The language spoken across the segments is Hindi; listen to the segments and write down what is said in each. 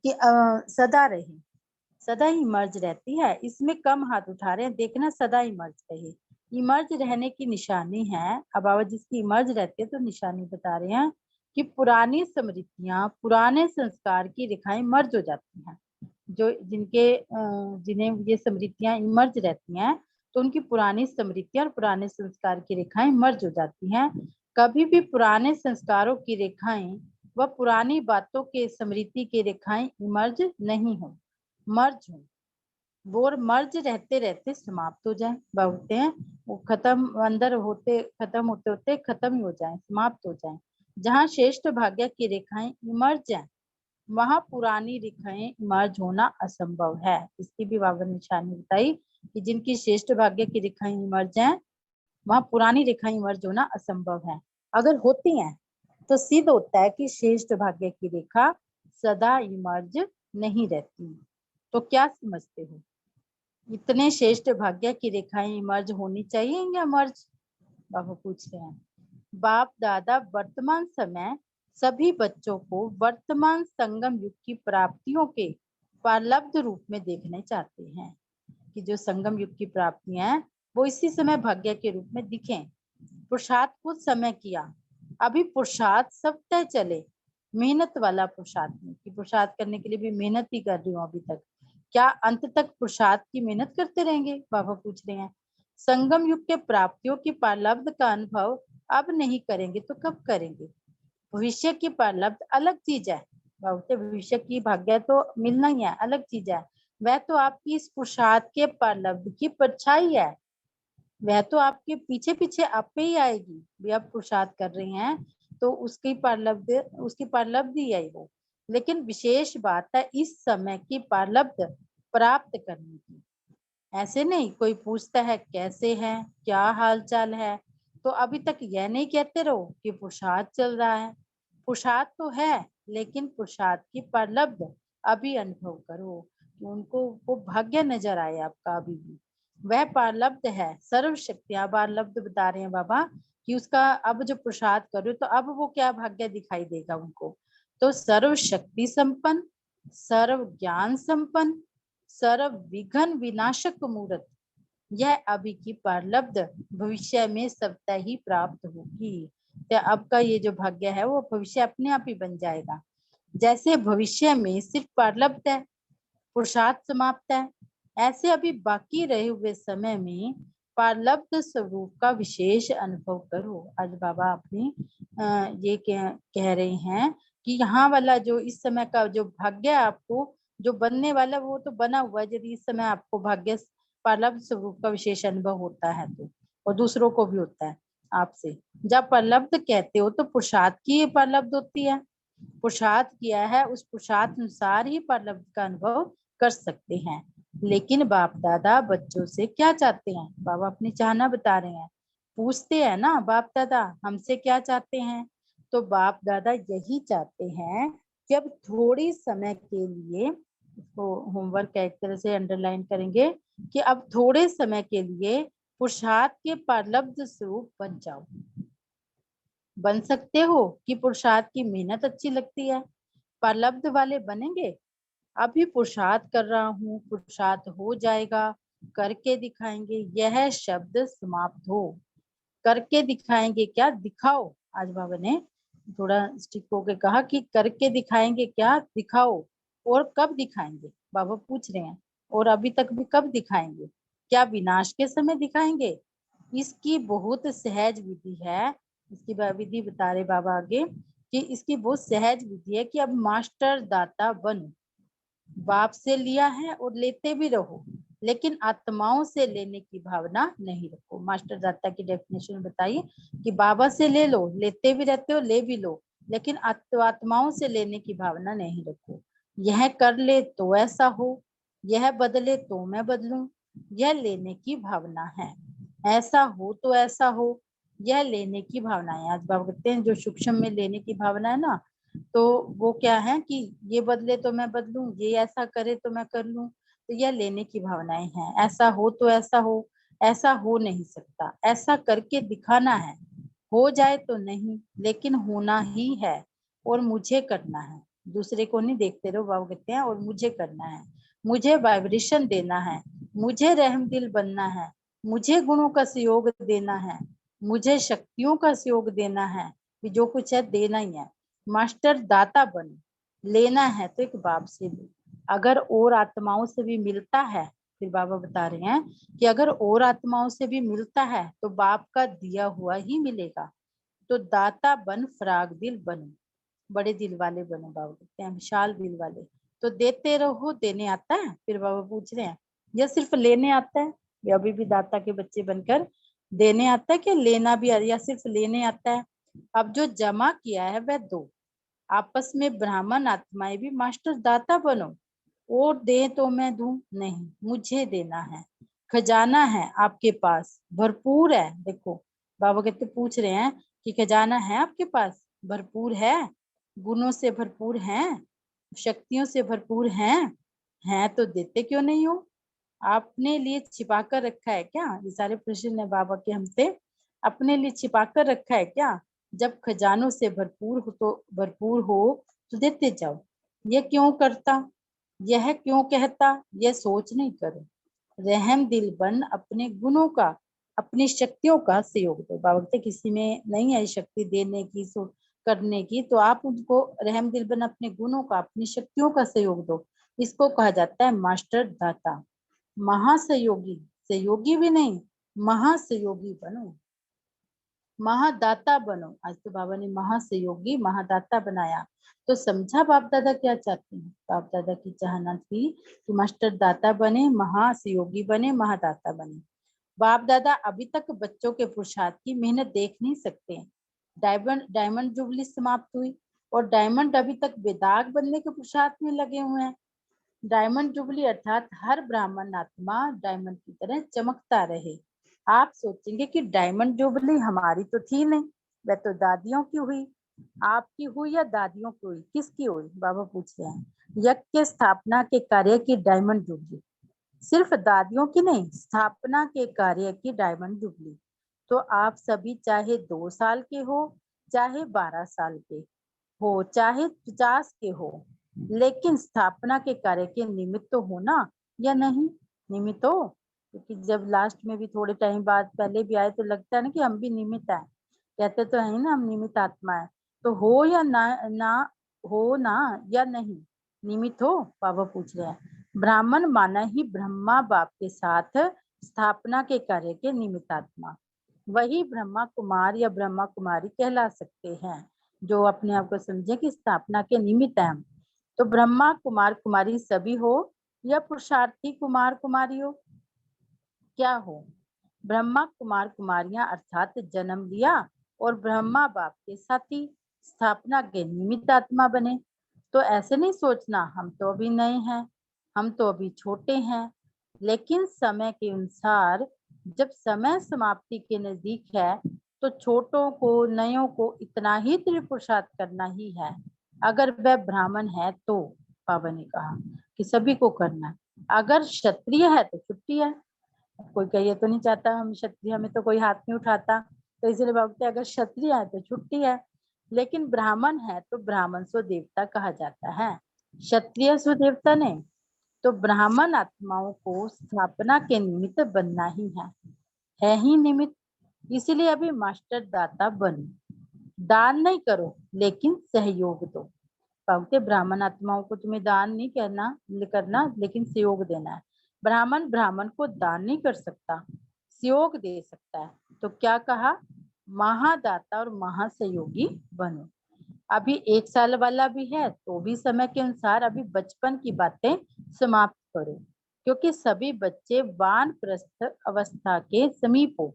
कि सदा रहे, सदा ही इमर्ज रहती है। इसमें कम हाथ उठा रहे हैं, देखना सदा इमर्ज रहे। इमर्ज रहने की निशानी है, अब बाबा जिसकी इमर्ज रहती है तो निशानी बता रहे हैं कि पुरानी स्मृतियां, पुराने संस्कार की रेखाएं मर्ज हो जाती हैं। जो जिन्हें ये स्मृतियां इमर्ज रहती हैं तो उनकी पुरानी स्मृतियां और पुराने संस्कार की रेखाएं मर्ज हो जाती हैं। कभी भी पुराने संस्कारों की रेखाएं व पुरानी बातों के स्मृति की रेखाएं इमर्ज नहीं हो, मर्ज हो, वो मर्ज रहते रहते समाप्त हो जाए, बोलते हैं वो खत्म, अंदर होते खत्म होते होते खत्म ही हो जाए, समाप्त हो जाए। जहाँ श्रेष्ठ भाग्य की रेखाएं इमर्ज हैं वहां पुरानी रेखाएं इमर्ज होना असंभव है। इसकी भी बाबा ने निशानी बताई कि जिनकी श्रेष्ठ भाग्य की रेखाएं इमर्ज हैं वहां पुरानी रेखाएं इमर्ज होना असंभव है। अगर होती हैं तो सिद्ध होता है कि श्रेष्ठ भाग्य की रेखा सदा इमर्ज नहीं रहती। तो क्या समझते हो, इतने श्रेष्ठ भाग्य की रेखाएं इमर्ज होनी चाहिए या मर्ज? बाबा पूछ रहे हैं। बाप दादा वर्तमान समय सभी बच्चों को वर्तमान संगम युग की प्राप्तियों के पारलब्ध रूप में देखने चाहते हैं कि जो संगम युग की प्राप्तियां हैं वो इसी समय भाग्य के रूप में दिखें। पुरुषार्थ कुछ समय किया, अभी पुरुषार्थ सब तय चले, मेहनत वाला पुरुषार्थ नहीं कि पुरुषार्थ करने के लिए भी मेहनत ही कर रही हूँ अभी तक। क्या अंत तक पुरुषार्थ की मेहनत करते रहेंगे? बाबा पूछ रहे हैं। संगम युग के प्राप्तियों की पारलब्ध का अनुभव अब नहीं करेंगे तो कब करेंगे? भविष्य की पारलब्ध अलग चीज है, भविष्य की भाग्य तो मिलना ही है, अलग चीज है। वह तो आपकी इस पुरुषार्थ के पारलब्ध की परछाई है, वह तो आपके पीछे पीछे आप पे ही आएगी। भी आप पुरुषार्थ कर रहे हैं तो उसकी पारलब्ध ही है वो। लेकिन विशेष बात है इस समय की पारलब्ध प्राप्त करने की। ऐसे नहीं कोई पूछता है कैसे है, क्या हाल चाल है, तो अभी तक यह नहीं कहते रहो कि पुरुषार्थ चल रहा है। पुरुषार्थ तो है लेकिन पुरुषार्थ की पारलब्ध अभी अनुभव करो कि उनको वो भाग्य नजर आए आपका अभी भी। वह पारलब्ध है, सर्वशक्तियां पारलब्ध बता रहे हैं बाबा कि उसका अब जो पुरुषार्थ करो तो अब वो क्या भाग्य दिखाई देगा उनको। तो सर्वशक्ति संपन्न, सर्व ज्ञान संपन्न, सर्व विघ्न विनाशक मूर्त, यह अभी की पारलब्ध भविष्य में सबता ही प्राप्त होगी। तो अब का ये जो भाग्य है वो भविष्य अपने आप ही बन जाएगा। जैसे भविष्य में सिर्फ पारलब्ध है, पुरुषार्थ समाप्त है, ऐसे अभी बाकी रहे हुए समय में पारलब्ध स्वरूप का विशेष अनुभव करो। आज बाबा अपनी ये कह रहे हैं कि यहाँ वाला जो इस समय का जो भाग्य आपको जो बनने वाला वो तो बना हुआ है। यदि इस समय आपको भाग्य पारलब्ध स्वरूप का विशेष अनुभव होता है तो, और दूसरों को भी होता है आपसे। जब पारलब्ध कहते हो तो पुरुषार्थ की पारलब्ध होती है, पुरुषार्थ किया है उस पुरुषार्थ अनुसार ही पारलब्ध का अनुभव कर सकते हैं। लेकिन बाप दादा बच्चों से क्या चाहते हैं? बाबा अपनी चाहना बता रहे हैं। पूछते हैं ना बाप दादा हमसे क्या चाहते हैं, तो बाप दादा यही चाहते हैं कि अब थोड़ी समय के लिए, इसको होमवर्क एक तरह से अंडरलाइन करेंगे कि अब थोड़े समय के लिए पुरुषार्थ के पारलब्ध स्वरूप बन जाओ। बन सकते हो कि पुरुषार्थ की मेहनत अच्छी लगती है, पारलब्ध वाले बनेंगे। अभी पुरुषार्थ कर रहा हूँ, पुरुषार्थ हो जाएगा, करके दिखाएंगे, यह शब्द समाप्त हो। करके दिखाएंगे क्या? दिखाओ। आज बाबा ने थोड़ा स्टिक होके कहा कि करके दिखाएंगे क्या? दिखाओ। और कब दिखाएंगे? बाबा पूछ रहे हैं। और अभी तक भी कब दिखाएंगे? क्या विनाश के समय दिखाएंगे? इसकी बहुत सहज विधि है। इसकी विधि बता रहे बाबा आगे कि इसकी बहुत सहज विधि है कि अब मास्टर दाता बनो। बाप से लिया है और लेते भी रहो, लेकिन आत्माओं से लेने की भावना नहीं रखो। मास्टर दाता की डेफिनेशन बताइए कि बाबा से ले लो, लेते भी रहते हो, ले भी लो, लेकिन आत्माओं से लेने की भावना नहीं रखो। यह कर ले तो ऐसा हो, यह बदले तो मैं बदलूं, यह लेने की भावना है। ऐसा हो तो ऐसा हो, यह लेने की भावना है। आज बाबा कहते हैं जो सूक्ष्म में लेने की भावना है ना, तो वो क्या है कि ये बदले तो मैं बदलूं, ये ऐसा करे तो मैं कर लूं, तो यह लेने की भावनाएं हैं। ऐसा हो तो ऐसा हो, ऐसा हो नहीं सकता, ऐसा करके दिखाना है। हो जाए तो नहीं, लेकिन होना ही है और मुझे करना है। दूसरे को नहीं देखते रहो, बाबा कहते हैं और मुझे करना है, मुझे वाइब्रेशन देना है, मुझे रहम दिल बनना है, मुझे गुणों का सहयोग देना है, मुझे शक्तियों का सहयोग देना है, कि जो कुछ है देना ही है। मास्टर दाता बनो, लेना है तो एक बाप से लो, अगर और आत्माओं से भी मिलता है, फिर बाबा बता रहे हैं कि अगर और आत्माओं से भी मिलता है तो बाप का दिया हुआ ही मिलेगा। तो दाता बन, फराग दिल बनो, बड़े दिल वाले बनो, बाबा कहते हैं विशाल दिल वाले। तो देते रहो, देने आता है। फिर बाबा पूछ रहे हैं या सिर्फ लेने आता है, या अभी भी दाता के बच्चे बनकर देने आता है, कि लेना भी या सिर्फ लेने आता है। अब जो जमा किया है वह दो, आपस में ब्राह्मण आत्माएं भी मास्टर दाता बनो, और दे तो मैं दूं नहीं, मुझे देना है। खजाना है आपके पास भरपूर है, देखो बाबा कहते पूछ रहे हैं कि खजाना है आपके पास, भरपूर है, गुणों से भरपूर हैं, शक्तियों से भरपूर हैं तो देते क्यों नहीं हो? आपने लिए छिपा कर रखा है क्या? ये सारे प्रश्न है बाबा के हमसे, अपने लिए छिपा कर रखा है क्या? जब खजानों से भरपूर हो तो देते जाओ। ये क्यों करता, यह क्यों कहता, यह सोच नहीं करो। रहम दिल बन, अपने गुणों का, अपनी शक्तियों का सहयोग दो। बाबा कहते किसी में नहीं है शक्ति देने की, करने की, तो आप उनको रहम दिल बन, अपने गुणों का, अपनी शक्तियों का सहयोग दो। इसको कहा जाता है मास्टर दाता। महासहयोगी, सहयोगी भी नहीं, महासहयोगी बनो, महादाता बनो। आज तो बाबा ने महासहयोगी महादाता बनाया। तो समझा बाप दादा क्या चाहते हैं? बाप दादा की चाहना थी कि मास्टर दाता बने, महासहयोगी बने, महादाता बने। बाप दादा अभी तक बच्चों के पुरुषार्थ की मेहनत देख नहीं सकते। डायमंड जुबली समाप्त हुई और डायमंड अभी तक बेदाग बनने के पुरुषार्थ में लगे हुए हैं। डायमंड जुबली अर्थात हर ब्राह्मण आत्मा डायमंड की तरह चमकता रहे। आप सोचेंगे कि डायमंड जुबली हमारी तो थी नहीं, वह तो दादियों की हुई। आपकी हुई या दादियों की हुई, किसकी हुई? बाबा पूछ रहे हैं। यज्ञ के स्थापना के कार्य की डायमंड जुबली, सिर्फ दादियों की नहीं, स्थापना के कार्य की डायमंड जुबली। तो आप सभी चाहे 2 साल के हो, चाहे 12 साल के हो, चाहे 50 के हो, लेकिन स्थापना के कार्य के निमित्त तो हो ना, या नहीं? निमित्त हो, क्योंकि जब लास्ट में भी थोड़े टाइम बाद पहले भी आए तो लगता है ना कि हम भी निमित्त है, कहते तो है ना हम निमित्त आत्मा है। तो हो या ना हो ना, या नहीं, निमित्त हो? बाबा पूछ रहे हैं। ब्राह्मण माना ही ब्रह्मा बाप के साथ स्थापना के कार्य के निमित्त आत्मा, वही ब्रह्मा कुमार या ब्रह्मा कुमारी कहला सकते हैं, जो अपने आप को समझे कि स्थापना के निमित्त है। तो ब्रह्मा कुमार कुमारी सभी हो, या पुरुषार्थी कुमार कुमारी हो, क्या हो? ब्रह्मा कुमार कुमारियां अर्थात जन्म लिया और ब्रह्मा बाप के साथी स्थापना के निमित्त आत्मा बने। तो ऐसे नहीं सोचना हम तो अभी नए हैं, हम तो अभी छोटे हैं, लेकिन समय के अनुसार जब समय समाप्ति के नजदीक है तो छोटों को, नयों को इतना ही तीव्र पुरुषार्थ करना ही है। अगर वह ब्राह्मण है तो बाबा ने कहा कि सभी को करना है, अगर क्षत्रिय है तो छुट्टी है। कोई कहिए तो नहीं चाहता हम क्षत्रिय, हमें तो कोई हाथ नहीं उठाता, तो इसलिए बाबा अगर क्षत्रिय है तो छुट्टी है, लेकिन ब्राह्मण है तो ब्राह्मण सो देवता कहा जाता है, क्षत्रिय सो देवता नहीं। तो ब्राह्मण आत्माओं को स्थापना के निमित्त बनना ही है ही निमित्त। इसीलिए अभी मास्टर दाता बनो, दान नहीं करो लेकिन सहयोग दो। पावते ब्राह्मण आत्माओं को तुम्हें दान नहीं करना, लेकिन सहयोग देना है। ब्राह्मण ब्राह्मण को दान नहीं कर सकता, सहयोग दे सकता है। तो क्या कहा? महादाता और महासहयोगी बनो। अभी 1 साल वाला भी है तो भी समय के अनुसार अभी बचपन की बातें समाप्त करो, क्योंकि सभी बच्चे वानप्रस्थ अवस्था के समीप हो।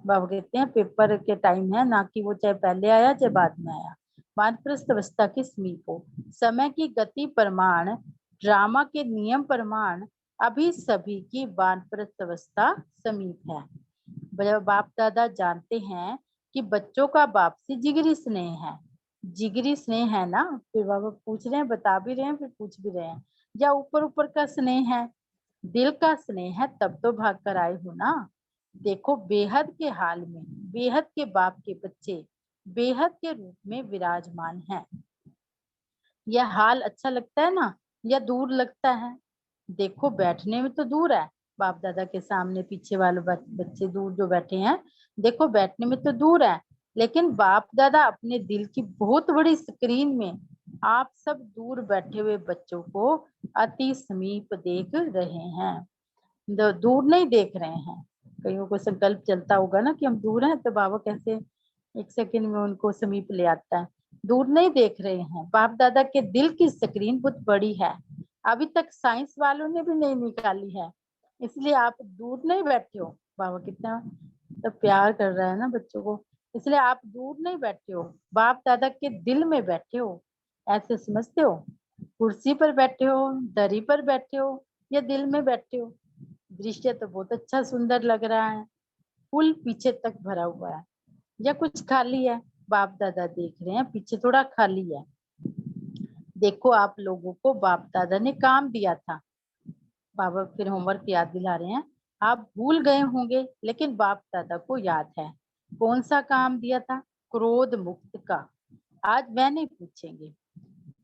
बाबा कहते हैं पेपर के टाइम है ना, कि वो चाहे पहले आया चाहे बाद में आया, वानप्रस्थ अवस्था के समीप हो। समय की गति प्रमाण, ड्रामा के नियम प्रमाण अभी सभी की वानप्रस्थ अवस्था समीप है। बाप दादा जानते हैं कि बच्चों का बाप से जिगरी स्नेह है, जिगरी स्नेह है ना। फिर बाबा पूछ रहे हैं, बता भी रहे हैं, फिर पूछ भी रहे हैं, या ऊपर ऊपर का स्नेह है, दिल का स्नेह है, तब तो भाग कर आए हो ना। देखो बेहद के हाल में बेहद के बाप के बच्चे बेहद के रूप में विराजमान हैं। यह हाल अच्छा लगता है ना, या दूर लगता है? देखो बैठने में तो दूर है, बाप दादा के सामने पीछे वाले बच्चे दूर जो बैठे हैं, देखो बैठने में तो दूर है, लेकिन बाप दादा अपने दिल की बहुत बड़ी स्क्रीन में आप सब दूर बैठे हुए बच्चों को अति समीप देख रहे हैं। दूर नहीं देख रहे हैं। कईयों को संकल्प चलता होगा ना कि हम दूर हैं, तो बाबा कैसे एक सेकंड में उनको समीप ले आता है। दूर नहीं देख रहे हैं, बाप दादा के दिल की स्क्रीन बहुत बड़ी है, अभी तक साइंस वालों ने भी नहीं निकाली है, इसलिए आप दूर नहीं बैठे हो। बाबा कितना तो प्यार कर रहा है ना बच्चों को, इसलिए आप दूर नहीं बैठे हो, बाप दादा के दिल में बैठे हो। ऐसे समझते हो? कुर्सी पर बैठे हो, दरी पर बैठे हो, या दिल में बैठे हो? दृश्य तो बहुत अच्छा सुंदर लग रहा है, पुल पीछे तक भरा हुआ है या कुछ खाली है? बाप दादा देख रहे हैं पीछे थोड़ा खाली है। देखो आप लोगों को बाप दादा ने काम दिया था, बाबा फिर होमवर्क याद दिला रहे हैं। आप भूल गए होंगे लेकिन बाप दादा को याद है। कौन सा काम दिया था? क्रोध मुक्त का। आज वह नहीं पूछेंगे,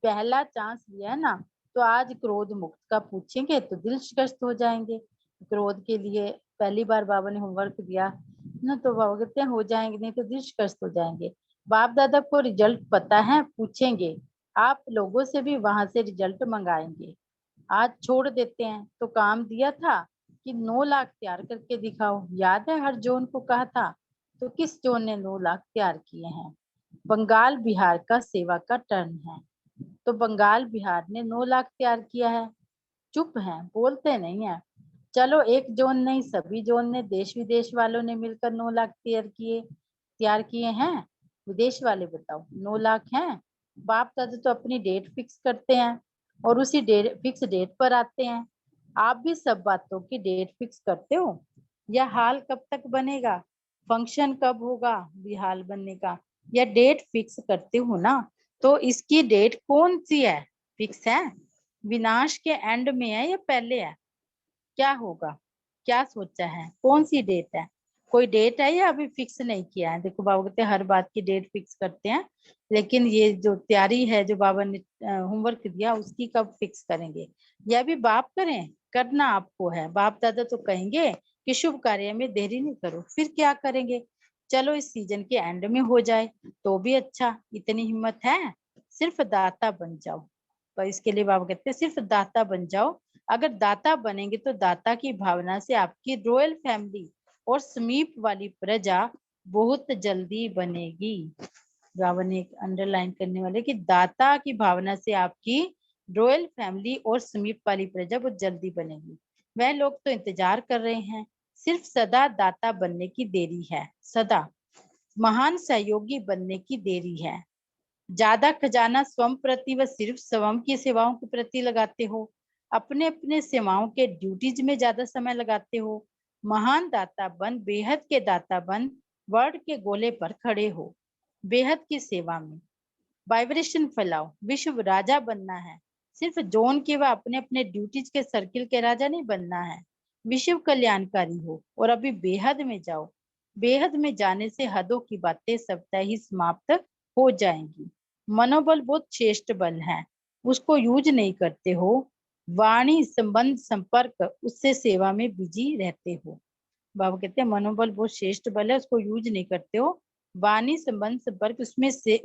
पहला चांस लिया है ना, तो आज क्रोध मुक्त का पूछेंगे तो दिल शिकस्त हो जाएंगे। क्रोध के लिए पहली बार बाबा ने होमवर्क दिया ना, तो बाबा कहते हैं हो जाएंगे, नहीं तो दिल शिकस्त हो जाएंगे। बाप दादा को रिजल्ट पता है, पूछेंगे, आप लोगों से भी वहां से रिजल्ट मंगाएंगे। आज छोड़ देते हैं, तो काम दिया था कि 9 लाख तैयार करके दिखाओ, याद है हर जोन को कहा था, तो किस जोन ने 9 लाख तैयार किए हैं? बंगाल बिहार का सेवा का टर्न है, तो बंगाल बिहार ने 9 लाख तैयार किया है। चुप हैं, बोलते नहीं है। चलो एक जोन नहीं, सभी जोन ने, देश विदेश वालों ने मिलकर 9 लाख तैयार किए हैं। विदेश वाले बताओ 9 लाख हैं? बाप दादा तो अपनी डेट फिक्स करते हैं और उसी फिक्स डेट पर आते हैं। आप भी सब बातों की डेट फिक्स करते हो? यह हाल कब तक बनेगा? फंक्शन कब होगा बिहाल बनने का? या डेट फिक्स करते हो ना, तो इसकी डेट कौन सी है? फिक्स है? विनाश के एंड में है या पहले है? क्या होगा? क्या सोचा है? कौन सी डेट है? कोई डेट है या अभी फिक्स नहीं किया है? देखो बाबा कहते हैं हर बात की डेट फिक्स करते हैं, लेकिन ये जो तैयारी है जो बाबा ने होमवर्क दिया उसकी कब फिक्स करेंगे? यह भी बाप करें? करना आपको है। बाप दादा तो कहेंगे कि शुभ कार्य में देरी नहीं करो, फिर क्या करेंगे? चलो इस सीजन के एंड में हो जाए तो भी अच्छा, इतनी हिम्मत है? सिर्फ दाता बन जाओ। तो इसके लिए बाबा कहते हैं सिर्फ दाता बन जाओ। अगर दाता बनेंगे तो दाता की भावना से आपकी रॉयल फैमिली और समीप वाली प्रजा बहुत जल्दी बनेगी। बाबा ने एक अंडरलाइन करने वाले कि दाता की भावना से आपकी रॉयल फैमिली और समीप वाली प्रजा बहुत जल्दी बनेगी। वह लोग तो इंतजार कर रहे हैं, सिर्फ सदा दाता बनने की देरी है, सदा महान सहयोगी बनने की देरी है। ज्यादा खजाना स्वयं प्रति व सिर्फ स्वयं की सेवाओं के प्रति लगाते हो, अपने अपने सेवाओं के ड्यूटीज में ज्यादा समय लगाते हो। महान दाता बन, बेहद के दाता बन, वर्ड के गोले पर खड़े हो, बेहद की सेवा में वाइब्रेशन फैलाओ। विश्व राजा बनना है, सिर्फ जोन के व अपने अपने ड्यूटीज के सर्किल के राजा नहीं बनना है। विश्व कल्याणकारी हो और अभी बेहद में जाओ। बेहद में जाने से हदों की बातें सबटा ही समाप्त हो जाएंगी। मनोबल बहुत श्रेष्ठ बल है, उसको यूज नहीं करते हो। वाणी संबंध संपर्क, उससे सेवा में बिजी रहते हो। बाबा कहते हैं मनोबल बहुत श्रेष्ठ बल है, उसको यूज नहीं करते हो। वाणी संबंध संपर्क,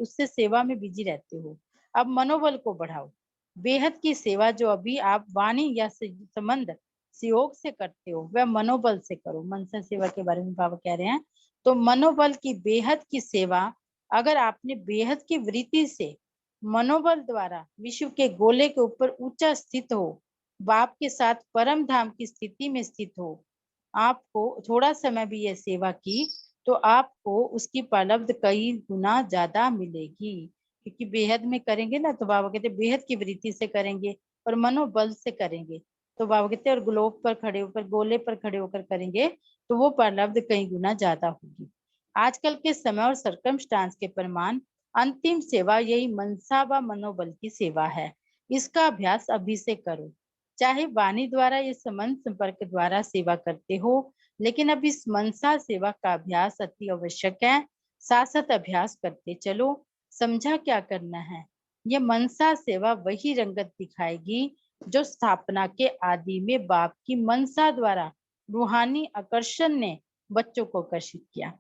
उससे सेवा में बिजी रहते हो। अब मनोबल को बढ़ाओ। बेहद की सेवा जो अभी आप वाणी या संबंध सहयोग से करते हो, वह मनोबल से करो। मनसा सेवा के बारे में बाबा कह रहे हैं, तो मनोबल की बेहद की सेवा अगर आपने बेहद की वृत्ति से मनोबल द्वारा विश्व के गोले के ऊपर ऊंचा स्थित हो, बाप के साथ परम धाम की स्थिति में स्थित हो, आपको थोड़ा समय भी यह सेवा की, तो आपको उसकी उपलब्ध कई गुना ज्यादा मिलेगी। क्योंकि बेहद में करेंगे ना, तो बाबा कहते बेहद की वृत्ति से करेंगे और मनोबल से करेंगे, तो बाबा कहते और ग्लोब पर खड़े होकर, गोले पर खड़े होकर करेंगे, तो वो उपलब्ध कई गुना ज्यादा होगी। आजकल के समय और सर्कमस्टांस के प्रमाण अंतिम सेवा यही मनसा व मनोबल की सेवा है। इसका अभ्यास अभी से करो। चाहे वाणी द्वारा या संबंध संपर्क द्वारा सेवा करते हो, लेकिन अब इस मनसा सेवा का अभ्यास अति आवश्यक है। साथ साथ अभ्यास करते चलो। समझा क्या करना है? ये मनसा सेवा वही रंगत दिखाएगी जो स्थापना के आदि में बाप की मनसा द्वारा रूहानी आकर्षण ने बच्चों को आकर्षित किया।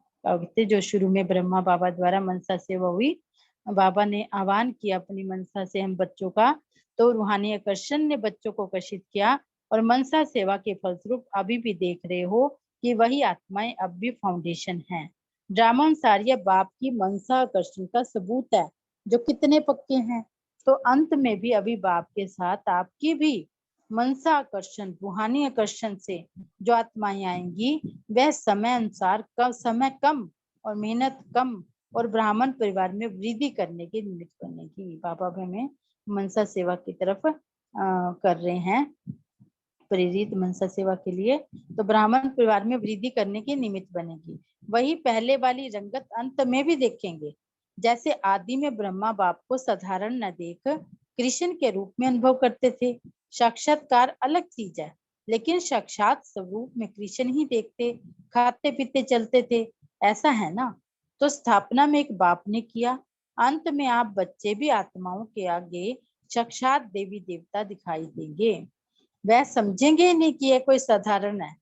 जो शुरू में ब्रह्मा बाबा द्वारा मनसा सेवा हुई, बाबा ने आह्वान किया अपनी मनसा से हम बच्चों का, तो रूहानी आकर्षण ने बच्चों को आकर्षित किया और मनसा सेवा के फलस्वरूप अभी भी देख रहे हो कि वही आत्माएं अब भी फाउंडेशन है। ड्रामा अनुसार यह बाप की मनसा आकर्षण का सबूत है जो कितने पक्के हैं। तो अंत में भी अभी बाप के साथ आपकी भी मनसा आकर्षण, रूहानी आकर्षण से जो आत्माएं आएंगी वह समय अनुसार समय कम और मेहनत कम और ब्राह्मण परिवार में वृद्धि करने की निमित्त बनेगी। बाबा हमें मनसा सेवा की तरफ कर रहे हैं, प्रेरित मनसा सेवा के लिए, तो ब्राह्मण परिवार में वृद्धि करने की निमित्त बनेगी। वही पहले वाली रंगत अंत में भी देखेंगे। जैसे आदि में ब्रह्मा बाप को साधारण न देख कृष्ण के रूप में अनुभव करते थे। साक्षात्कार अलग चीज है, लेकिन साक्षात स्वरूप में कृष्ण ही देखते, खाते पीते चलते थे, ऐसा है ना। तो स्थापना में एक बाप ने किया, अंत में आप बच्चे भी आत्माओं के आगे साक्षात देवी देवता दिखाई देंगे। वह समझेंगे नहीं कि ये कोई साधारण है।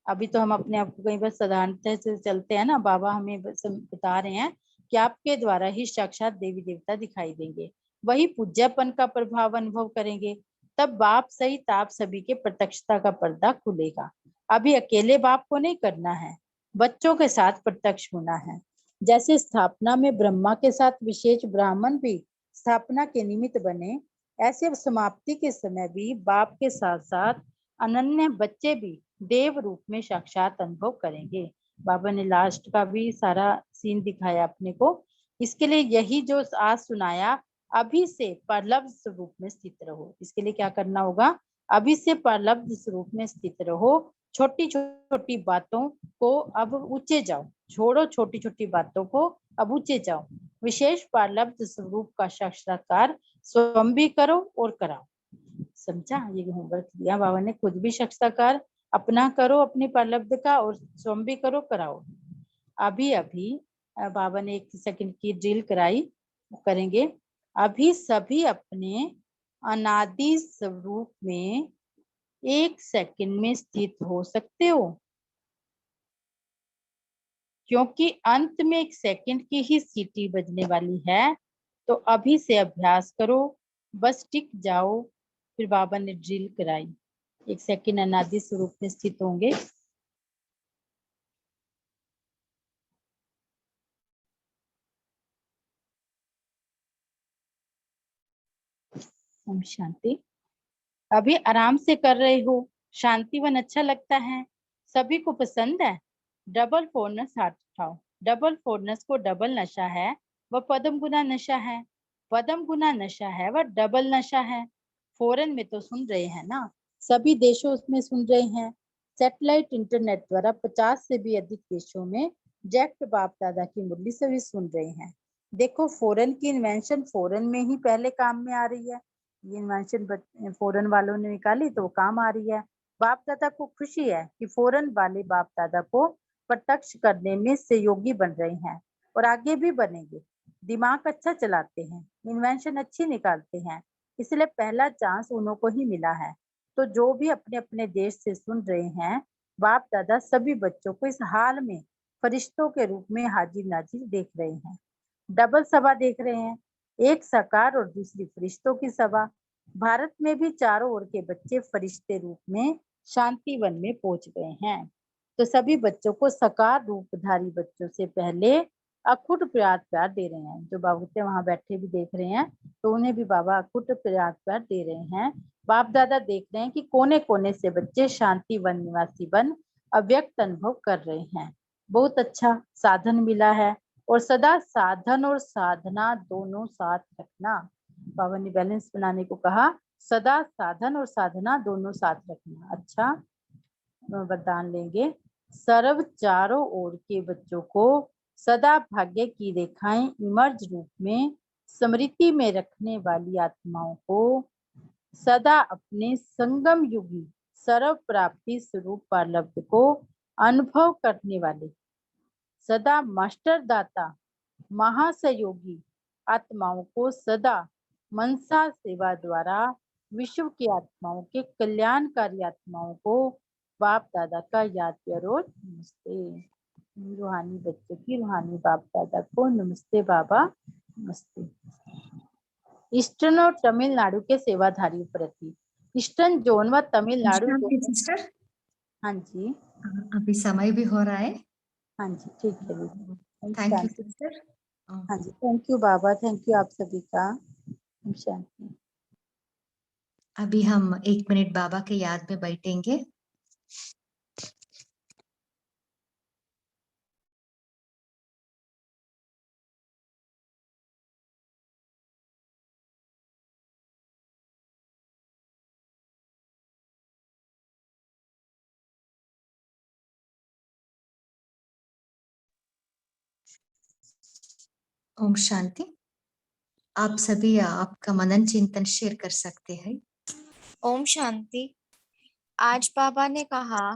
अभी तो हम अपने आप को कई बार साधारणता से चलते हैं ना, बाबा हमें बता रहे हैं कि आपके द्वारा ही साक्षात देवी देवता दिखाई देंगे, वही पूज्यपन का प्रभाव अनुभव करेंगे। तब बाप सहित आप सभी के प्रत्यक्षता का पर्दा खुलेगा। अभी अकेले बाप को नहीं करना है, बच्चों के साथ प्रत्यक्ष होना है। जैसे स्थापना में ब्रह्मा के साथ विशेष ब्राह्मण भी स्थापना के निमित्त बने, ऐसे समाप्ति के समय भी बाप के साथ साथ अनन्य बच्चे भी देव रूप में साक्षात अनुभव करेंगे। बाबा ने लास्ट का भी सारा सीन दिखाया अपने को। इसके लिए यही जो आज सुनाया, अभी से परलब्ध स्वरूप में स्थित रहो। इसके लिए क्या करना होगा? अभी से परलब्ध स्वरूप में स्थित रहो। छोटी छोटी बातों को अब ऊंचे जाओ, छोड़ो छोटी छोटी बातों को, अब ऊंचे जाओ। विशेष परलब्ध स्वरूप का साक्षात्कार स्वयं भी करो और कराओ। समझा? ये होमवर्क दिया बाबा ने, खुद भी साक्षात्कार अपना करो अपनी परलब्ध का, और स्वयं भी करो, कराओ। अभी अभी बाबा ने 1 सेकंड की ड्रिल कराई, करेंगे। अभी सभी अपने अनादि स्वरूप में 1 सेकंड में स्थित हो सकते हो, क्योंकि अंत में 1 सेकंड की ही सीटी बजने वाली है। तो अभी से अभ्यास करो, बस टिक जाओ। फिर बाबा ने ड्रिल कराई, 1 सेकंड अनादि स्वरूप में स्थित होंगे। ओम शांति। अभी आराम से कर रहे हो, शांतिवन अच्छा लगता है, सभी को पसंद है। डबल फोरनेस हाथ उठाओ। डबल फोरनेस को डबल नशा है, वह पदम गुना नशा है। पदम गुना नशा है, वह डबल नशा है। फॉरेन में तो सुन रहे हैं ना, सभी देशों उसमें सुन रहे हैं। सैटेलाइट इंटरनेट द्वारा 50 से भी अधिक देशों में जैक्ट बाप दादा की मुरली सभी सुन रहे हैं। देखो, फॉरेन की इन्वेंशन फॉरेन में ही पहले काम में आ रही है। ये इन्वेंशन फॉरेन वालों ने निकाली तो काम आ रही है। बाप दादा को खुशी है कि फॉरेन वाले बाप दादा को प्रत्यक्ष करने में सहयोगी बन रहे हैं और आगे भी बनेंगे। दिमाग अच्छा चलाते हैं, इन्वेंशन अच्छी निकालते हैं, इसलिए पहला चांस उन्हों को ही मिला है। तो जो भी अपने अपने देश से सुन रहे हैं, बाप दादा सभी बच्चों को इस हाल में फरिश्तों के रूप में हाजिर नाजिर देख रहे हैं। डबल सभा देख रहे हैं, एक साकार और दूसरी फरिश्तों की सभा। भारत में भी चारों ओर के बच्चे फरिश्ते रूप में शांतिवन में पहुंच गए हैं। तो सभी बच्चों को साकार रूपधारी बच्चों से पहले अखुट प्यार दे रहे हैं। जो बाबूते वहां बैठे भी देख रहे हैं, तो उन्हें भी बाबा अखुट प्यार दे रहे हैं। बाप दादा देख रहे हैं कि कोने कोने से बच्चे शांतिवन निवासी बन अव्यक्त अनुभव कर रहे हैं। बहुत अच्छा साधन मिला है, और सदा साधन और साधना दोनों साथ रखना। बाबा ने बैलेंस बनाने को कहा, सदा साधन और साधना दोनों साथ रखना। अच्छा, वरदान लेंगे। सर्व चारों ओर के बच्चों को सदा भाग्य की रेखाएं इमर्ज रूप में स्मृति में रखने वाली आत्माओं को सदा अपने संगम युगी सर्व प्राप्ति स्वरूप परलब्ध को अनुभव करने वाले सदा मास्टर दाता महासहयोगी आत्माओं को सदा मनसा सेवा द्वारा विश्व की आत्माओं के कल्याणकारी आत्माओं को बाप दादा का याद प्यारो नमस्ते। रूहानी बच्चों की रूहानी बाप दादा को नमस्ते बाबा, नमस्ते। ईस्टर्न और तमिलनाडु के सेवाधारी प्रति ईस्टर्न जोन व तमिलनाडु सिस्टर, हाँ जी अभी समय भी हो रहा है। हाँ जी ठीक है दीदी, थैंक यू सिस्टर। हाँ जी थैंक यू बाबा, थैंक यू आप सभी का। शांति। अभी हम 1 मिनट बाबा के याद में बैठेंगे। ओम शांति। आप सभी आपका मनन चिंतन शेयर कर सकते हैं। ओम शांति। आज बाबा ने कहा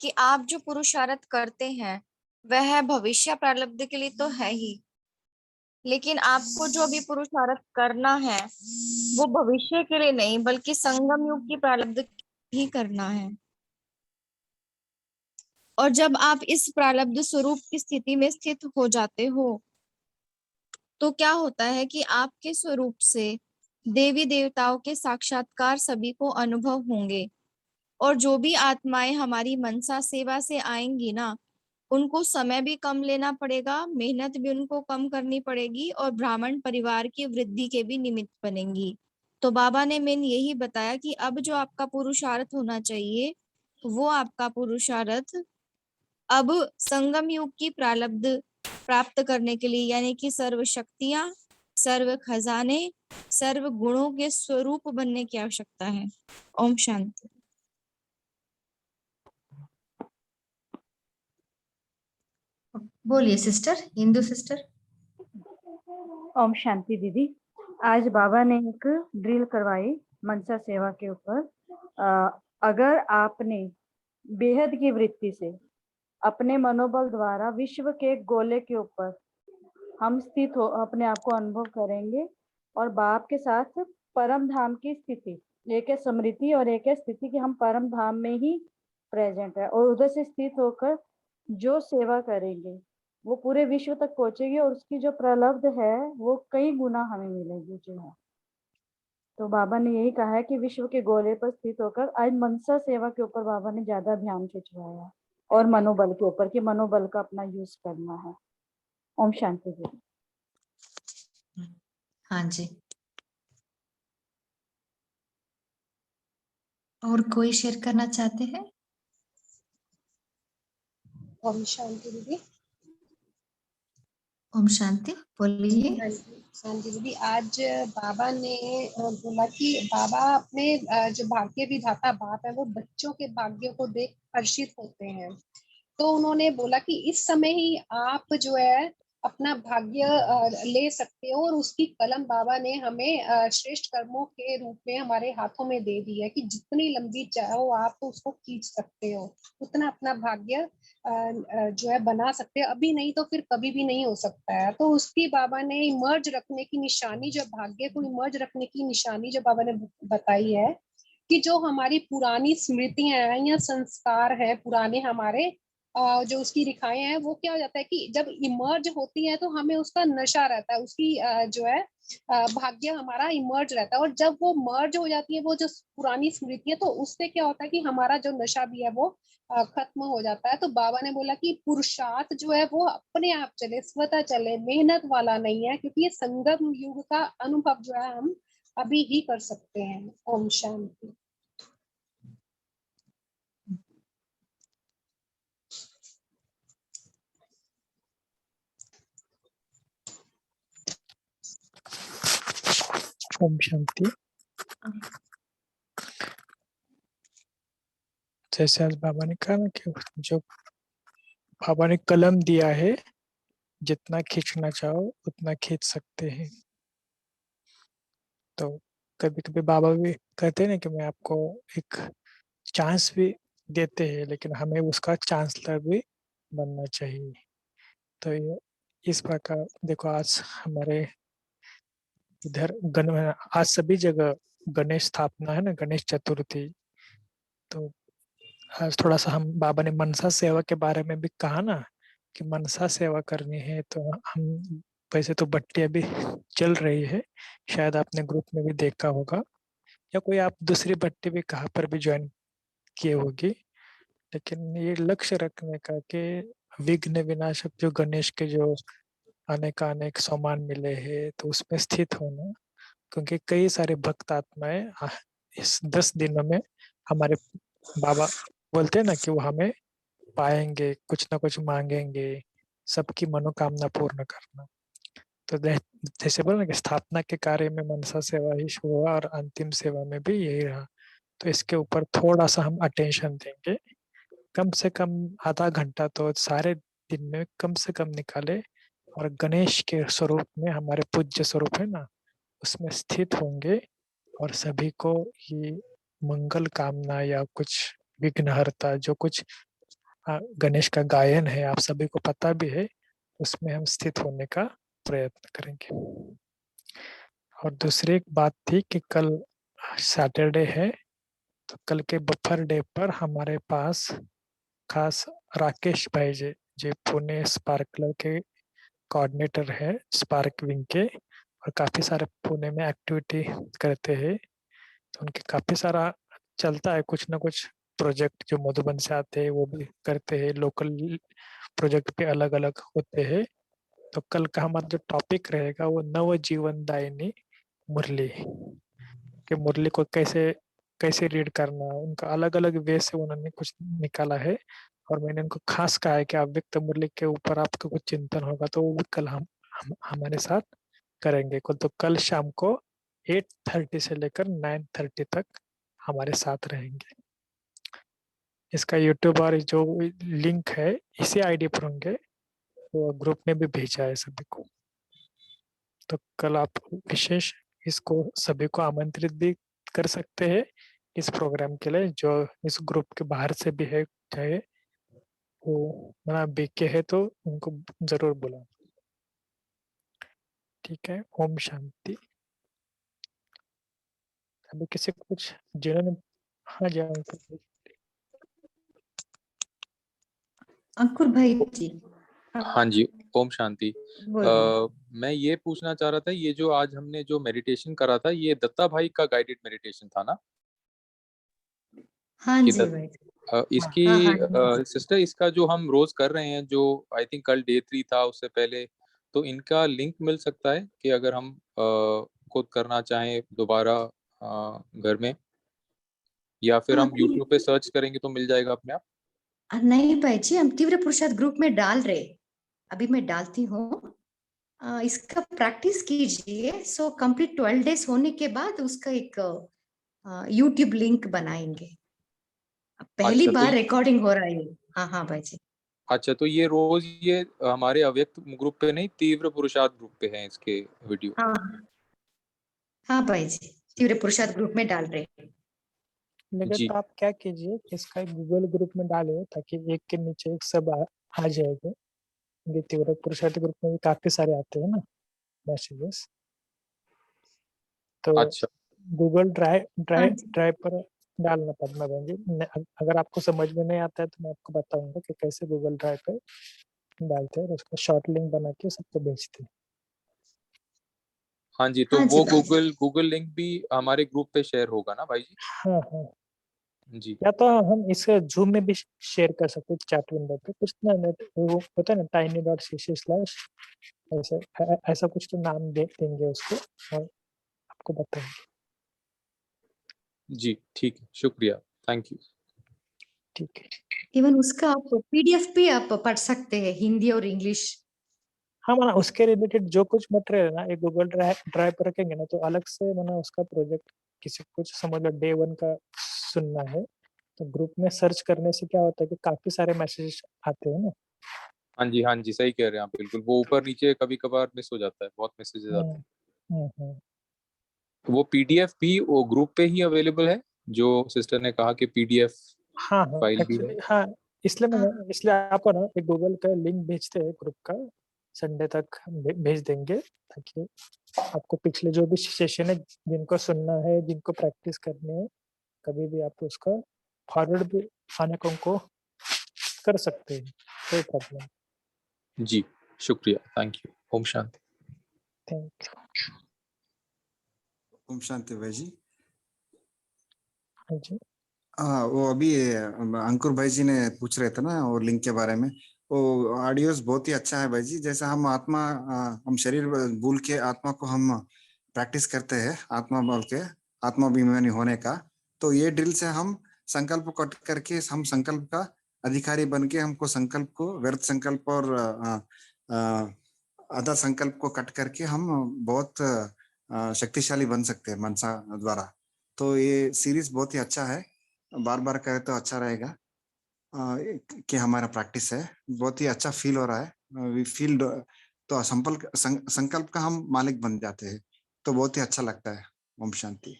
कि आप जो पुरुषार्थ करते हैं वह भविष्य प्रारब्ध के लिए तो है ही, लेकिन आपको जो भी पुरुषार्थ करना है वो भविष्य के लिए नहीं बल्कि संगम युग की प्रारब्ध ही करना है। और जब आप इस प्रारब्ध स्वरूप की स्थिति में स्थित हो जाते हो तो क्या होता है कि आपके स्वरूप से देवी देवताओं के साक्षात्कार सभी को अनुभव होंगे। और जो भी आत्माएं हमारी मनसा सेवा से आएंगी ना, उनको समय भी कम लेना पड़ेगा, मेहनत भी उनको कम करनी पड़ेगी और ब्राह्मण परिवार की वृद्धि के भी निमित्त बनेंगी। तो बाबा ने मेन यही बताया कि अब जो आपका पुरुषार्थ होना चाहिए वो आपका पुरुषार्थ अब संगम युग की प्रारब्ध प्राप्त करने के लिए, यानी कि सर्व शक्तियां, सर्व खजाने, सर्व गुणों के स्वरूप बनने की आवश्यकता है। ओम शांति। बोलिए सिस्टर, हिंदू सिस्टर। ओम शांति दीदी। आज बाबा ने एक ड्रिल करवाई मनसा सेवा के ऊपर। अगर आपने बेहद की वृत्ति से अपने मनोबल द्वारा विश्व के गोले के ऊपर हम स्थित हो अपने आप को अनुभव करेंगे और बाप के साथ परम धाम की स्थिति, एक है स्मृति और एक है स्थिति कि हम परम धाम में ही प्रेजेंट है, और उधर से स्थित होकर जो सेवा करेंगे वो पूरे विश्व तक पहुंचेगी और उसकी जो प्रलब्ध है वो कई गुना हमें मिलेगी जो है। तो बाबा ने यही कहा है कि विश्व के गोले पर स्थित होकर आज मनसा सेवा के ऊपर बाबा ने ज्यादा ध्यान खिंचवाया और मनोबल के ऊपर कि मनोबल का अपना यूज करना है। ओम शांति जी। हाँ जी, और कोई शेयर करना चाहते हैं? ओम शांति दीदी। ओम शांति बोलिए। शांति दीदी, आज बाबा ने बोला कि बाबा अपने जो भाग्य विधाता बाप है वो बच्चों के भाग्य को देख हर्षित होते हैं। तो उन्होंने बोला कि इस समय ही आप जो है अपना भाग्य ले सकते हो और उसकी कलम बाबा ने हमें श्रेष्ठ कर्मों के रूप में हमारे हाथों में दे दी है कि जितनी लंबी चाहो आप तो उसको खींच सकते हो, उतना अपना भाग्य जो है बना सकते हैं। अभी नहीं तो फिर कभी भी नहीं हो सकता है। तो उसकी बाबा ने इमर्ज रखने की निशानी, जो भाग्य को इमर्ज रखने की निशानी जो बाबा ने बताई है कि जो हमारी पुरानी स्मृतियां हैं या संस्कार है पुराने हमारे, जो उसकी रिखाएं हैं, वो क्या हो जाता है कि जब इमर्ज होती है तो हमें उसका नशा रहता है, उसकी जो है भाग्य हमारा इमर्ज रहता है। और जब वो मर्ज हो जाती है वो जो पुरानी स्मृति है, तो उससे क्या होता है कि हमारा जो नशा भी है वो खत्म हो जाता है। तो बाबा ने बोला कि पुरुषार्थ जो है वो अपने आप चले, स्वतः चले, मेहनत वाला नहीं है, क्योंकि ये संगम युग का अनुभव जो है हम अभी ही कर सकते हैं। ओम शांति। ओम शांति। जैसे आज बाबा ने कहा ना कि जो बाबा ने कलम दिया है, जितना खींचना चाहो उतना खींच सकते हैं। तो कभी कभी बाबा भी कहते हैं ना कि मैं आपको एक चांस भी देते हैं, लेकिन हमें उसका चांसलर भी बनना चाहिए। तो ये इस प्रकार देखो, आज हमारे इधर आज सभी जगह गणेश स्थापना है ना, गणेश चतुर्थी। तो आज थोड़ा सा हम बाबा ने मनसा सेवा के बारे में भी कहा ना, कि मनसा सेवा करनी है। तो हम वैसे तो बट्टी अभी चल रही है, शायद आपने ग्रुप में भी देखा होगा, या कोई आप दूसरी बट्टी भी कहाँ पर भी ज्वाइन किए होगी। लेकिन ये लक्ष्य रखने का कि विघ्न विनाशक जो गणेश के जो अनेक सामान मिले हैं, तो उसमें स्थित होना। क्योंकि कई सारे भक्त आत्माएं इस 10 दिनों में हमारे बाबा बोलते हैं ना कि वो हमें पाएंगे, कुछ ना कुछ मांगेंगे, सबकी मनोकामना पूर्ण करना। तो जैसे बोला ना कि स्थापना के कार्य में मनसा सेवा ही हुआ और अंतिम सेवा में भी यही रहा। तो इसके ऊपर थोड़ा सा हम अटेंशन देंगे, कम से कम आधा घंटा तो सारे दिन में कम से कम निकाले, और गणेश के स्वरूप में, हमारे पूज्य स्वरूप है ना, उसमें स्थित होंगे। और सभी को ये मंगल कामना या कुछ विघ्नहर्ता जो कुछ गणेश का गायन है, आप सभी को पता भी है, उसमें हम स्थित होने का प्रयत्न करेंगे। और दूसरी एक बात थी कि कल सैटरडे है, तो कल के बफर डे पर हमारे पास खास राकेश भाई जी, जो पुणे स्पार्क क्लब के कोऑर्डिनेटर है, स्पार्क विंग के, और काफी सारे पुणे में एक्टिविटी करते हैं। तो उनके काफी सारा चलता है, कुछ ना कुछ प्रोजेक्ट जो मधुबन से आते हैं वो भी करते हैं, लोकल प्रोजेक्ट पे अलग अलग होते हैं। तो कल का हमारा जो टॉपिक रहेगा वो नव जीवन दायिनी मुरली, कि मुरली को कैसे कैसे रीड करना, उनका अलग अलग वे से उन्होंने कुछ निकाला है। और मैंने उनको खास कहा है कि अव्यक्त मुरली के ऊपर आपका कुछ चिंतन होगा तो वो भी कल हम हमारे साथ करेंगे। तो कल शाम को 8:30 से लेकर 9:30 तक हमारे साथ रहेंगे। इसका यूट्यूब और जो लिंक है इसी आईडी पर होंगे, तो ग्रुप में भी भेजा है सभी को। तो कल आप विशेष इसको सभी को आमंत्रित भी कर सकते हैं इस प्रोग्राम के लिए, जो इस ग्रुप के बाहर से भी है, चाहे वो मना बेके है तो उनको जरूर बुला। ठीक है, ओम शांति। अभी किसी को कुछ जिन्होंने, हाँ जी अंकुर। अंकुर भाई जी हाँ जी, ओम शांति। बोलिए। मैं ये पूछना चाह रहा था, ये जो आज हमने जो मेडिटेशन करा था, ये दत्ता भाई का गाइडेड मेडिटेशन था ना? हाँ कि जी भाई। इसकी हाँ हाँ सिस्टर, इसका जो हम रोज कर रहे हैं, जो आई थिंक कल डे 3 था, उससे पहले, तो इनका लिंक मिल सकता है कि अगर हम खुद करना चाहें दोबारा घर में, या फिर हाँ, हम यूट्यूब पे सर्च करेंगे तो मिल जाएगा अपने आप? नहीं भाई जी, हम तीव्र पुरुषार्थ ग्रुप में डाल रहे, अभी मैं डालती हूँ। इसका प्रैक्टिस कीजिए। सो कंप्लीट 12 डेज होने के बाद उसका एक यूट्यूब लिंक बनाएंगे। पहली अच्छा, बार रिकॉर्डिंग हो रहा है ये। हाँ हाँ भाई जी। अच्छा, तो ये रोज ये हमारे अव्यक्त ग्रुप पे नहीं, तीव्र पुरुषार्थ ग्रुप पे हैं इसके वीडियो? हाँ हाँ भाई जी, तीव्र पुरुषार्थ ग्रुप में डाल रहे हैं। लेकिन जी। तो आप क्या कीजिए, इसका एक गूगल ग्रुप में डालिए, ताकि एक के नीचे एक सब आ जाएगा। ये तीव्र पुरुषार्थ ग्रुप में भी काफी सारे आते हैं ना मैसेजेस। तो अच्छा, गूगल ड्राइव हाँ ड्राइव जी। ड्राइव पर डालना पड़ना बहन जी। अगर आपको समझ में नहीं आता है तो मैं आपको बताऊंगा कि कैसे गूगल ड्राइव पे डालते हैं, और उसका शॉर्ट लिंक बना के सबको भेजते हैं। हाँ जी, तो हाँ जी वो भाई जी। गूगल लिंक भी हमारे ग्रुप पे शेयर होगा ना भाई जी? हाँ हाँ, जी। या तो हम इसे जूम में भी शेयर कर सकते हैं, चैट विंडो पे कुछ ना, वो होता है ना tiny.cc/ ऐसा कुछ तो नाम दे देंगे उसको, और आपको बताएंगे। जी, ठीक है, शुक्रिया, थैंक यू। ठीक है। इवन उसका आप पीडीएफ भी आप पढ़ सकते हैं, हिंदी और इंग्लिश। हाँ माना उसके रिलेटेड जो कुछ मटेरियल है ना, एक गूगल ड्राइव पर रखेंगे ना, तो अलग से माना उसका प्रोजेक्ट किसी को कुछ समझ लो डे 1 का सुनना है, तो ग्रुप में सर्च करने से क्या होता है कि काफी सारे मैसेज आते हैं ना। हाँ जी, हाँ जी, सही कह रहे हैं आप, बिल्कुल। वो ऊपर नीचे कभी कभार मिस हो जाता है, बहुत मैसेजेस आते हैं। हम्म। तो वो पीडीएफ भी वो ग्रुप पे ही अवेलेबल है, जो सिस्टर ने कहा कि पीडीएफ हाँ फाइल भी है? एक्चुअली हाँ, इसलिए हाँ इसलिए आपको ना एक गूगल का लिंक भेजते हैं ग्रुप का, संडे तक भेज देंगे, ताकि आपको पिछले जो भी सेशन है जिनको सुनना है, जिनको प्रैक्टिस करनी है, कभी भी आप उसका फॉरवर्ड भी आने को कर सकते हैं, कोई प्रॉब्लम। जी शुक्रिया, thank you. Om Shanti. Thank you. Om Shanti भाई जी। हाँ जी। हाँ, वो अभी अंकुर भाई जी ने पूछ रहे थे ना वो लिंक के बारे में, वो ऑडियोस बहुत ही अच्छा है भाई जी। जैसा हम आत्मा हम शरीर भूल के आत्मा को हम प्रैक्टिस करते हैं, आत्मा बोल के आत्माभिमानी होने का, तो ये ड्रिल से हम संकल्प को कट करके हम संकल्प का अधिकारी बन के हमको संकल्प को व्यर्थ संकल्प और अदर संकल्प को कट करके हम बहुत शक्तिशाली बन सकते हैं मनसा द्वारा। तो ये सीरीज बहुत ही अच्छा है, बार बार करें तो अच्छा रहेगा। कि हमारा प्रैक्टिस है, बहुत ही अच्छा फील हो रहा है। वी फील तो संकल्प का हम मालिक बन जाते हैं, तो बहुत ही अच्छा लगता है। ओम शांति।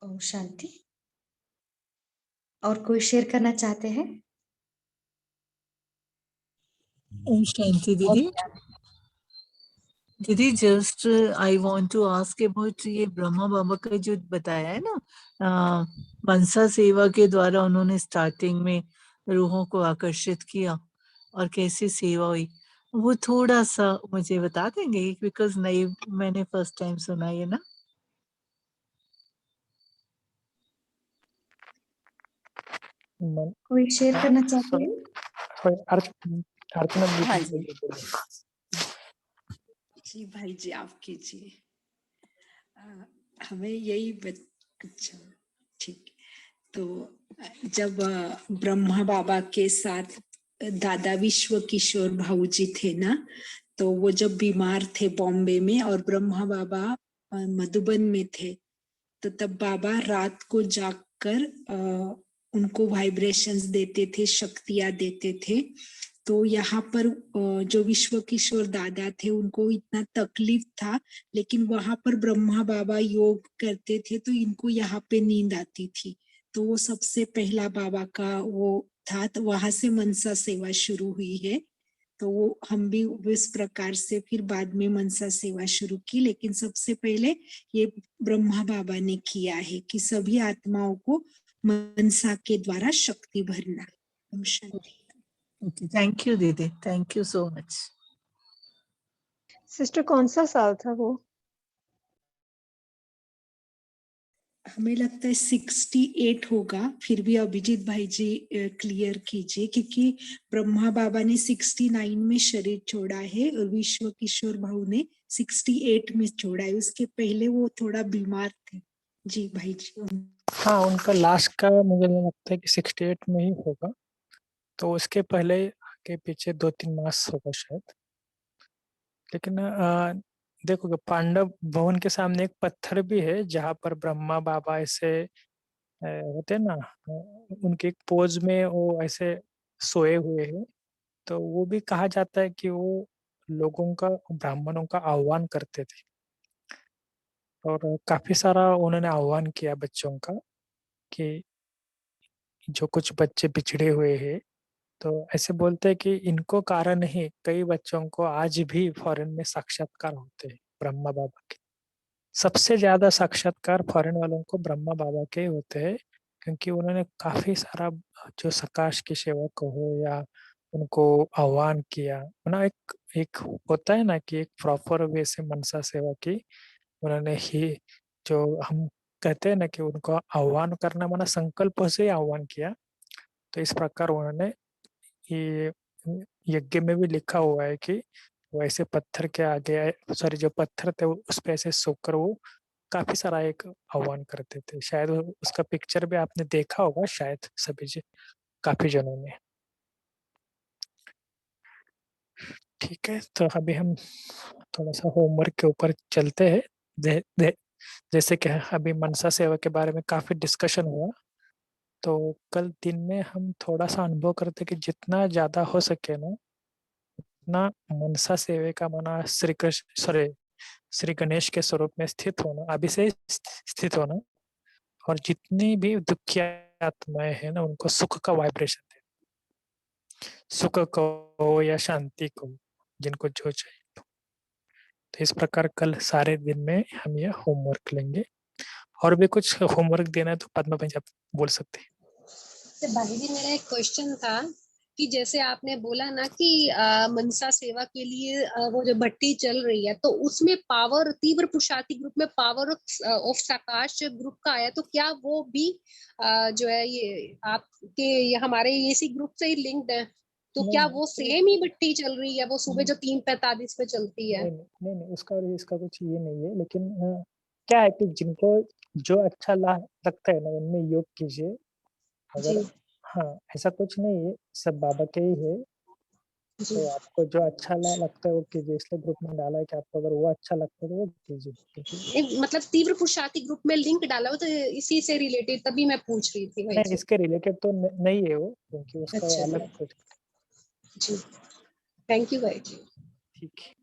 ओम शांति। और कोई शेयर करना चाहते हैं? ओम शांति दीदी। दीदी just I want to ask about ये ब्रह्मा बाबा का जो बताया है ना, मनसा सेवा के द्वारा उन्होंने स्टार्टिंग में रूहों को आकर्षित किया और कैसी सेवा हुई, वो थोड़ा सा मुझे बता देंगे, बिकॉज नहीं मैंने फर्स्ट टाइम सुना ये ना। कोई शेयर करना चाहते हैं? हाँ जी जी भाई जी, आप कीजिए। हमें यही अच्छा ठीक। तो जब ब्रह्मा बाबा के साथ दादा विश्व किशोर भाऊ जी थे ना, तो वो जब बीमार थे बॉम्बे में और ब्रह्मा बाबा मधुबन में थे, तो तब बाबा रात को जाकर उनको वाइब्रेशंस देते थे, शक्तियां देते थे। तो यहाँ पर जो विश्व किशोर दादा थे उनको इतना तकलीफ था, लेकिन वहां पर ब्रह्मा बाबा योग करते थे तो इनको यहाँ पे नींद आती थी। तो वो सबसे पहला बाबा का वो था, तो वहां से मनसा सेवा शुरू हुई है। तो वो हम भी इस प्रकार से फिर बाद में मनसा सेवा शुरू की, लेकिन सबसे पहले ये ब्रह्मा बाबा ने किया है कि सभी आत्माओं को मनसा के द्वारा शक्ति भरना। Om Shanti. Okay, thank you दीदी, thank you so much. Sister कौन सा साल था वो? हमें लगता है 68 होगा, फिर भी अभिजीत भाई जी क्लियर कीजिए, क्योंकि ब्रह्मा बाबा ने 69 में शरीर छोड़ा है और विश्व किशोर भाऊ ने 68 में छोड़ा है। उसके पहले वो थोड़ा बीमार थे। जी भाई जी। हाँ, उनका लास्ट का मुझे लगता है कि 68 में ही होगा, तो उसके पहले के पीछे 2-3 मास होगा शायद। लेकिन देखो पांडव भवन के सामने एक पत्थर भी है जहाँ पर ब्रह्मा बाबा ऐसे होते हैं ना, उनके एक पोज में वो ऐसे सोए हुए हैं। तो वो भी कहा जाता है कि वो लोगों का, ब्राह्मणों का आह्वान करते थे, और काफी सारा उन्होंने आह्वान किया बच्चों का, कि जो कुछ बच्चे बिछड़े हुए हैं, तो ऐसे बोलते हैं कि इनको कारण ही कई बच्चों को आज भी फॉरेन में साक्षात्कार होते हैं ब्रह्मा बाबा के। सबसे ज्यादा साक्षात्कार फॉरेन वालों को ब्रह्मा बाबा के होते हैं, क्योंकि उन्होंने काफी सारा जो सकाश के सेवक हो या उनको आह्वान किया ना, एक एक होता है ना कि एक प्रॉपर वे से मनसा सेवा की उन्होंने ही, जो हम कहते हैं ना कि उनको आह्वान करना माना संकल्प से ही आह्वान किया। तो इस प्रकार उन्होंने ये यज्ञ में भी लिखा हुआ है कि वो ऐसे पत्थर के आगे, सॉरी जो पत्थर थे उस पे ऐसे सोकर वो काफी सारा एक आह्वान करते थे। शायद उसका पिक्चर भी आपने देखा होगा शायद सभी काफी जनों ने। ठीक है, तो अभी हम थोड़ा सा होमवर्क के ऊपर चलते हैं। जैसे कि अभी मनसा सेवा के बारे में काफी डिस्कशन हुआ, तो कल दिन में हम थोड़ा सा अनुभव करते कि जितना ज्यादा हो सके ना उतना मनसा सेवा का माना श्री कृष्ण, सॉरी श्री गणेश के स्वरूप में स्थित होना, अभी से स्थित होना, और जितनी भी दुखी आत्माएं हैं ना उनको सुख का वाइब्रेशन दे, सुख को या शांति को, जिनको जो चाहिए। तो इस प्रकार कल सारे दिन में हम ये होमवर्क लेंगे। और भी कुछ होमवर्क देना है तो पद्मा भाई आप बोल सकते हैं। तो भाई जी मेरा एक क्वेश्चन था कि जैसे आपने बोला ना कि मनसा सेवा के लिए वो जो भट्टी चल रही है, तो उसमें पावर तीव्र पुरुषार्थी ग्रुप में पावर ऑफ साकाश ग्रुप का आया, तो क्या वो भी जो है ये आपके ये हमारे इसी ग्रुप से ही लिंक्ड है? तो नहीं क्या नहीं वो सेम ही भट्टी चल रही है, वो सुबह जो 3:45 पे चलती है? नहीं उसका और इसका कुछ ये नहीं है, लेकिन क्या है कि जिनको जो अच्छा लगता है ना उनमें योग कीजिए। अगर जी हाँ ऐसा कुछ नहीं है, सब बाबा के ही है। जी तो आपको जो अच्छा लगता है वो कीजिए, इसलिए ग्रुप में डाला है कि आपको अगर वो अच्छा लगता है तो वो कीजिए। क्योंकि मतलब तीव्र पुरुषार्थी ग्रुप में लिंक डाला हो तो इसी से रिलेटेड, तभी मैं पूछ रही थी भाई नहीं जी। इसके रिलेटेड तो नहीं है वो, क्योंकि उसका अच्छा अलग कुछ। जी, थैंक यू भाई जी। ठीक है।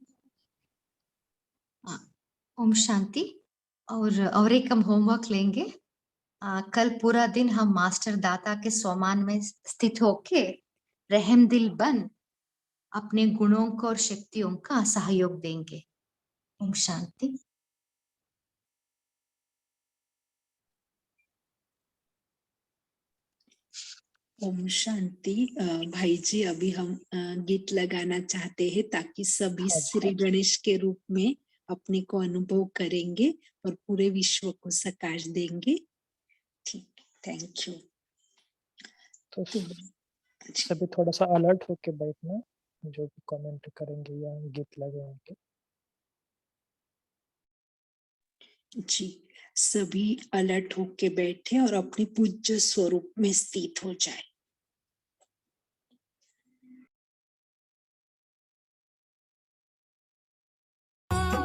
ओम शांति। और एक हम होमवर्क लेंगे। कल पूरा दिन हम मास्टर दाता के स्वमान में स्थित होके रहम दिल बन अपने गुणों को और शक्तियों का सहयोग देंगे। ओम शांति। ओम शांति। भाई जी अभी हम गीत लगाना चाहते हैं ताकि सभी हाँ जी। श्री गणेश के रूप में अपने को अनुभव करेंगे और पूरे विश्व को सकाश देंगे। ठीक, थैंक यू। तो सभी थोड़ा सा अलर्ट होके बैठना, जो भी कमेंट करेंगे या गीत लगाएंगे। जी, सभी अलर्ट होके बैठे और अपने पूज्य स्वरूप में स्थित हो जाए।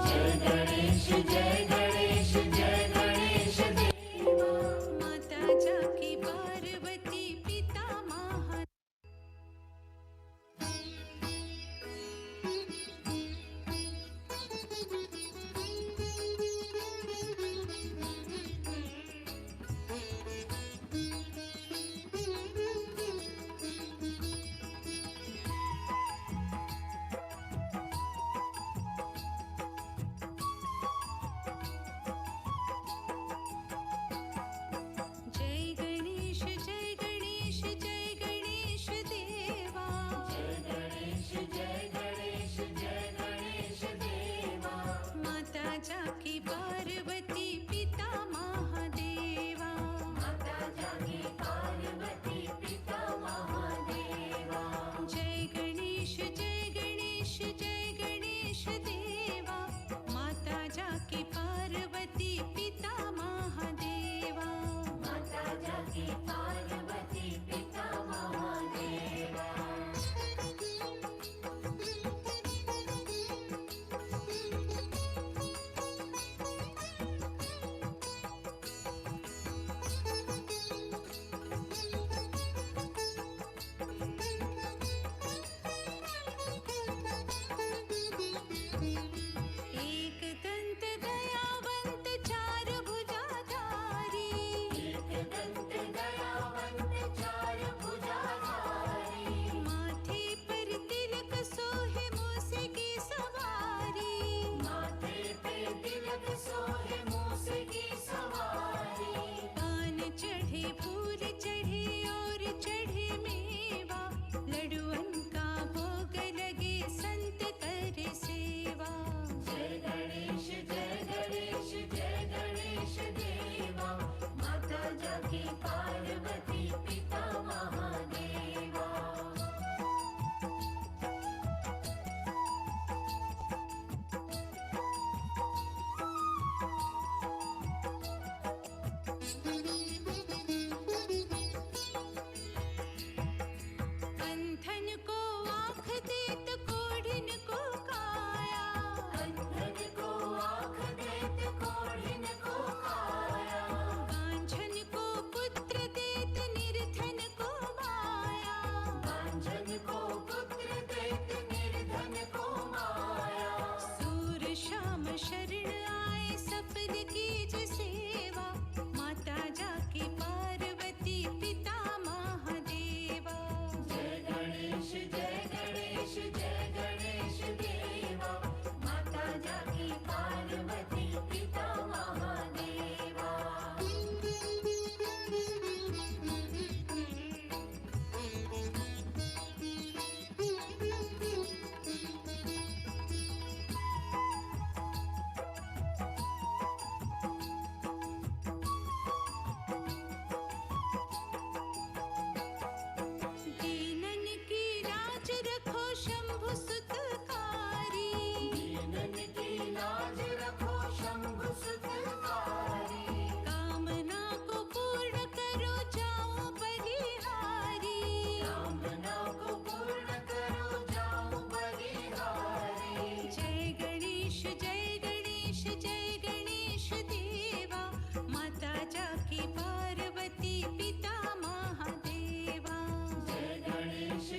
जय गणेश जय गणेश जय गणेश देवा, माता जाकी पार्वती पिता महा। जय गणेश देवा माता जाकी पार्वती पिता महादेवा जय गणेश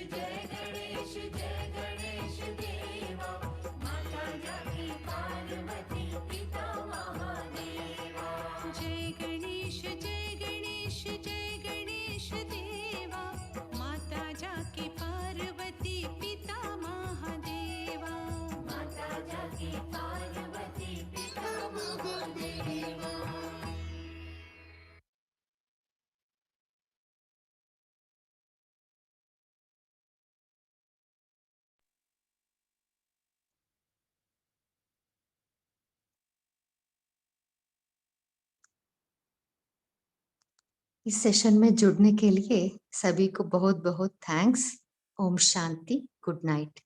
देवा माता जाकी पार्वती पिता महादेवा जय गणेश देवा माता जाकी पार्वती पिता महादेवा माता जाकी पार्वती पिता महादेवा इस सेशन में जुड़ने के लिए सभी को बहुत बहुत thanks. Om Shanti, good night.